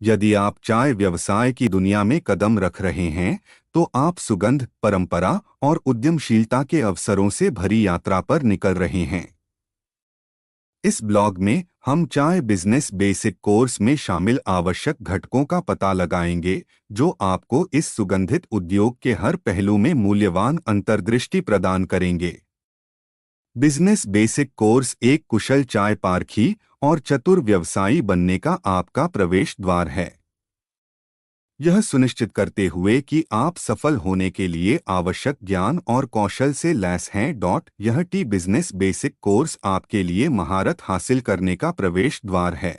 यदि आप चाय व्यवसाय की दुनिया में कदम रख रहे हैं, तो आप सुगंध, परंपरा और उद्यमशीलता के अवसरों से भरी यात्रा पर निकल रहे हैं। इस ब्लॉग में हम चाय बिजनेस बेसिक कोर्स में शामिल आवश्यक घटकों का पता लगाएंगे, जो आपको इस सुगंधित उद्योग के हर पहलू में मूल्यवान अंतर्दृष्टि प्रदान करेंगे। बिजनेस बेसिक कोर्स एक कुशल चाय पारखी और चतुर व्यवसायी बनने का आपका प्रवेश द्वार है। यह सुनिश्चित करते हुए कि आप सफल होने के लिए आवश्यक ज्ञान और कौशल से लैस हैं। यह टी बिजनेस बेसिक कोर्स आपके लिए महारत हासिल करने का प्रवेश द्वार है।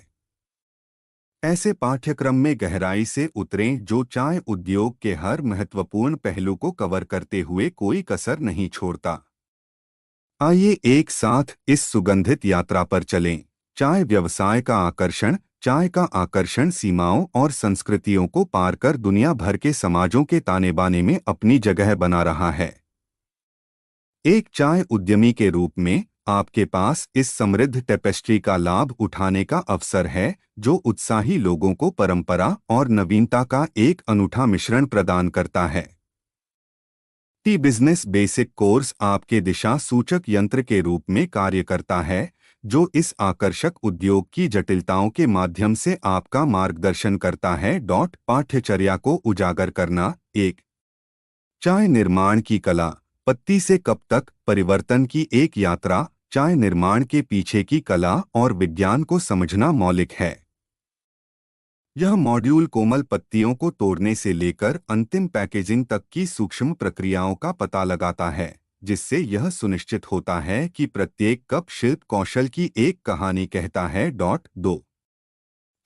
ऐसे पाठ्यक्रम में गहराई से उतरें जो चाय उद्योग के हर महत्वपूर्ण पहलू को कवर करते हुए कोई कसर नहीं छोड़ता। आइए एक साथ इस सुगंधित यात्रा पर चलें। चाय व्यवसाय का आकर्षण। चाय का आकर्षण सीमाओं और संस्कृतियों को पार कर दुनिया भर के समाजों के ताने बाने में अपनी जगह बना रहा है। एक चाय उद्यमी के रूप में आपके पास इस समृद्ध टेपेस्ट्री का लाभ उठाने का अवसर है, जो उत्साही लोगों को परंपरा और नवीनता का एक अनूठा मिश्रण प्रदान करता है। टी बिजनेस बेसिक कोर्स आपके दिशा सूचक यंत्र के रूप में कार्य करता है, जो इस आकर्षक उद्योग की जटिलताओं के माध्यम से आपका मार्गदर्शन करता है। पाठ्यचर्या को उजागर करना। 1। चाय निर्माण की कला। पत्ती से कप तक परिवर्तन की एक यात्रा। चाय निर्माण के पीछे की कला और विज्ञान को समझना मौलिक है। यह मॉड्यूल कोमल पत्तियों को तोड़ने से लेकर अंतिम पैकेजिंग तक की सूक्ष्म प्रक्रियाओं का पता लगाता है, जिससे यह सुनिश्चित होता है कि प्रत्येक कप शिल्प कौशल की एक कहानी कहता है। 2।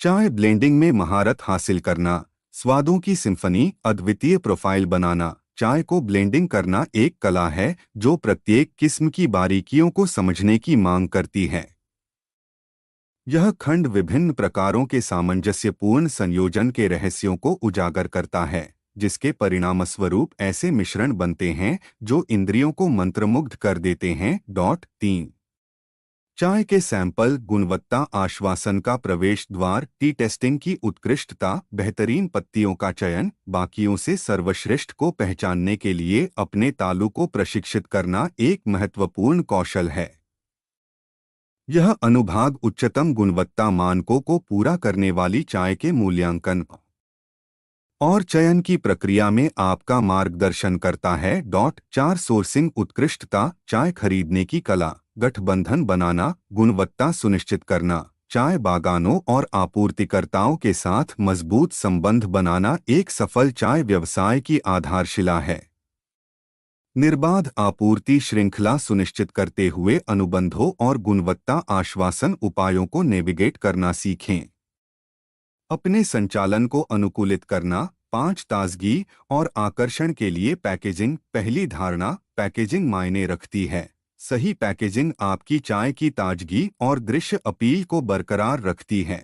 चाय ब्लेंडिंग में महारत हासिल करना। स्वादों की सिम्फनी, अद्वितीय प्रोफाइल बनाना। चाय को ब्लेंडिंग करना एक कला है जो प्रत्येक किस्म की बारीकियों को समझने की मांग करती है। यह खंड विभिन्न प्रकारों के सामंजस्यपूर्ण संयोजन के रहस्यों को उजागर करता है, जिसके परिणामस्वरूप ऐसे मिश्रण बनते हैं जो इंद्रियों को मंत्रमुग्ध कर देते हैं। 3। चाय के सैंपल। गुणवत्ता आश्वासन का प्रवेश द्वार। टी टेस्टिंग की उत्कृष्टता। बेहतरीन पत्तियों का चयन। बाकियों से सर्वश्रेष्ठ को पहचानने के लिए अपने तालु को प्रशिक्षित करना एक महत्वपूर्ण कौशल है। यह अनुभाग उच्चतम गुणवत्ता मानकों को पूरा करने वाली चाय के मूल्यांकन और चयन की प्रक्रिया में आपका मार्गदर्शन करता है। 4। सोर्सिंग उत्कृष्टता। चाय खरीदने की कला। गठबंधन बनाना। गुणवत्ता सुनिश्चित करना। चाय बागानों और आपूर्तिकर्ताओं के साथ मजबूत संबंध बनाना एक सफल चाय व्यवसाय की आधारशिला है। निर्बाध आपूर्ति श्रृंखला सुनिश्चित करते हुए अनुबंधों और गुणवत्ता आश्वासन उपायों को नेविगेट करना सीखें। अपने संचालन को अनुकूलित करना। 5। ताजगी और आकर्षण के लिए पैकेजिंग। पहली धारणा, पैकेजिंग मायने रखती है। सही पैकेजिंग आपकी चाय की ताजगी और दृश्य अपील को बरकरार रखती है।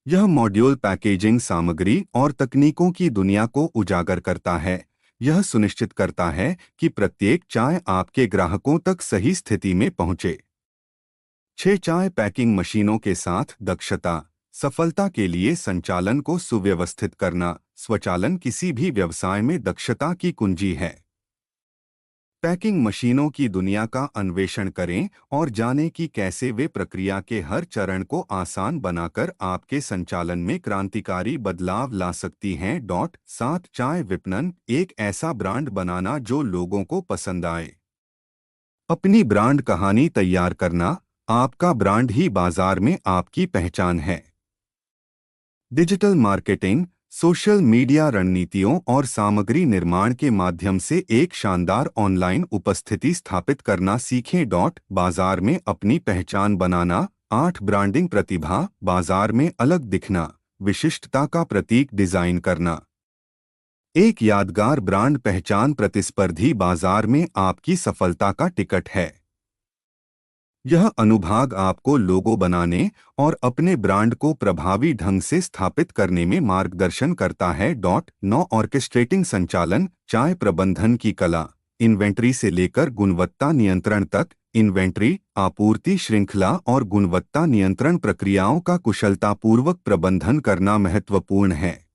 यह मॉड्यूल पैकेजिंग सामग्री और तकनीकों की दुनिया को उजागर करता है। यह सुनिश्चित करता है कि प्रत्येक चाय आपके ग्राहकों तक सही स्थिति में पहुंचे। 6। चाय पैकिंग मशीनों के साथ दक्षता। सफलता के लिए संचालन को सुव्यवस्थित करना। स्वचालन किसी भी व्यवसाय में दक्षता की कुंजी है। पैकिंग मशीनों की दुनिया का अन्वेषण करें और जानें कि कैसे वे प्रक्रिया के हर चरण को आसान बनाकर आपके संचालन में क्रांतिकारी बदलाव ला सकती हैं। 7। चाय विपणन। एक ऐसा ब्रांड बनाना जो लोगों को पसंद आए। अपनी ब्रांड कहानी तैयार करना। आपका ब्रांड ही बाजार में आपकी पहचान है। Digital marketing. सोशल मीडिया रणनीतियों और सामग्री निर्माण के माध्यम से एक शानदार ऑनलाइन उपस्थिति स्थापित करना सीखें। बाजार में अपनी पहचान बनाना। 8। ब्रांडिंग प्रतिभा। बाजार में अलग दिखना, विशिष्टता का प्रतीक डिजाइन करना। एक यादगार ब्रांड पहचान प्रतिस्पर्धी बाजार में आपकी सफलता का टिकट है। यह अनुभाग आपको लोगो बनाने और अपने ब्रांड को प्रभावी ढंग से स्थापित करने में मार्गदर्शन करता है। 9। ऑर्केस्ट्रेटिंग संचालन। चाय प्रबंधन की कला। इन्वेंट्री से लेकर गुणवत्ता नियंत्रण तक, इन्वेंट्री, आपूर्ति श्रृंखला और गुणवत्ता नियंत्रण प्रक्रियाओं का कुशलतापूर्वक प्रबंधन करना महत्वपूर्ण है।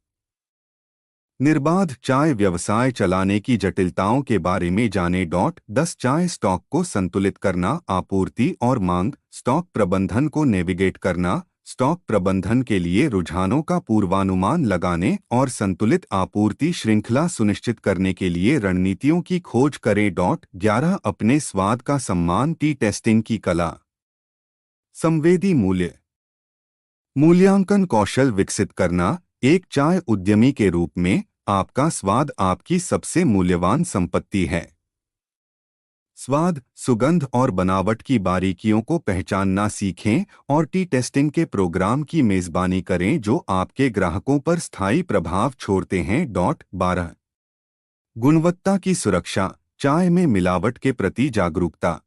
निर्बाध चाय व्यवसाय चलाने की जटिलताओं के बारे में जानें। 10 चाय स्टॉक को संतुलित करना, आपूर्ति और मांग, स्टॉक प्रबंधन को नेविगेट करना, स्टॉक प्रबंधन के लिए रुझानों का पूर्वानुमान लगाने और संतुलित आपूर्ति श्रृंखला सुनिश्चित करने के लिए रणनीतियों की खोज करें। 11 अपने स्वाद का सम्मान, टी टेस्टिंग की कला। संवेदी मूल्य मूल्यांकन कौशल विकसित करना। एक चाय उद्यमी के रूप में आपका स्वाद आपकी सबसे मूल्यवान संपत्ति है। स्वाद, सुगंध और बनावट की बारीकियों को पहचानना सीखें और टी टेस्टिंग के प्रोग्राम की मेजबानी करें जो आपके ग्राहकों पर स्थायी प्रभाव छोड़ते हैं। 12 गुणवत्ता की सुरक्षा, चाय में मिलावट के प्रति जागरूकता।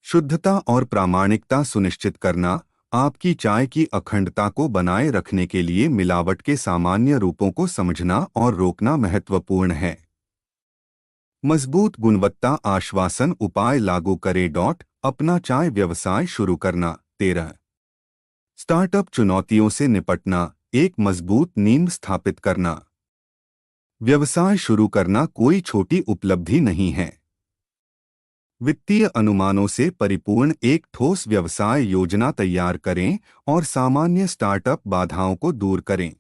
शुद्धता और प्रामाणिकता सुनिश्चित करना। आपकी चाय की अखंडता को बनाए रखने के लिए मिलावट के सामान्य रूपों को समझना और रोकना महत्वपूर्ण है। मजबूत गुणवत्ता आश्वासन उपाय लागू करें। अपना चाय व्यवसाय शुरू करना। 13 स्टार्टअप चुनौतियों से निपटना, एक मजबूत नींव स्थापित करना। व्यवसाय शुरू करना कोई छोटी उपलब्धि नहीं है। वित्तीय अनुमानों से परिपूर्ण एक ठोस व्यवसाय योजना तैयार करें और सामान्य स्टार्टअप बाधाओं को दूर करें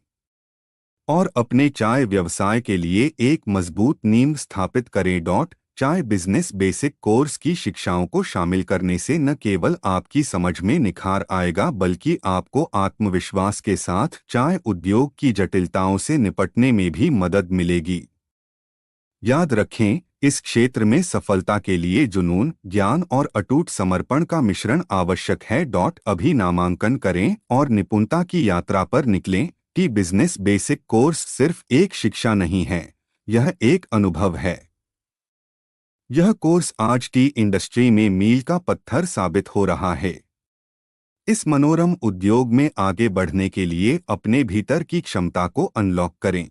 और अपने चाय व्यवसाय के लिए एक मजबूत नींव स्थापित करें। चाय बिजनेस बेसिक कोर्स की शिक्षाओं को शामिल करने से न केवल आपकी समझ में निखार आएगा बल्कि आपको आत्मविश्वास के साथ चाय उद्योग की जटिलताओं से निपटने में भी मदद मिलेगी। याद रखें, इस क्षेत्र में सफलता के लिए जुनून, ज्ञान और अटूट समर्पण का मिश्रण आवश्यक है। अभी नामांकन करें और निपुणता की यात्रा पर निकलें। टी बिजनेस बेसिक कोर्स सिर्फ एक शिक्षा नहीं है, यह एक अनुभव है। यह कोर्स आज टी इंडस्ट्री में मील का पत्थर साबित हो रहा है। इस मनोरम उद्योग में आगे बढ़ने के लिए अपने भीतर की क्षमता को अनलॉक करें।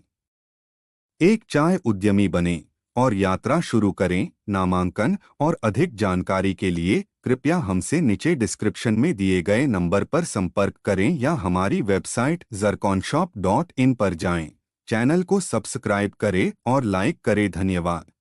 एक चाय उद्यमी बनें और यात्रा शुरू करें। नामांकन और अधिक जानकारी के लिए कृपया हमसे नीचे डिस्क्रिप्शन में दिए गए नंबर पर संपर्क करें या हमारी वेबसाइट zarkonshop.in पर जाएं। चैनल को सब्सक्राइब करें और लाइक करें। धन्यवाद।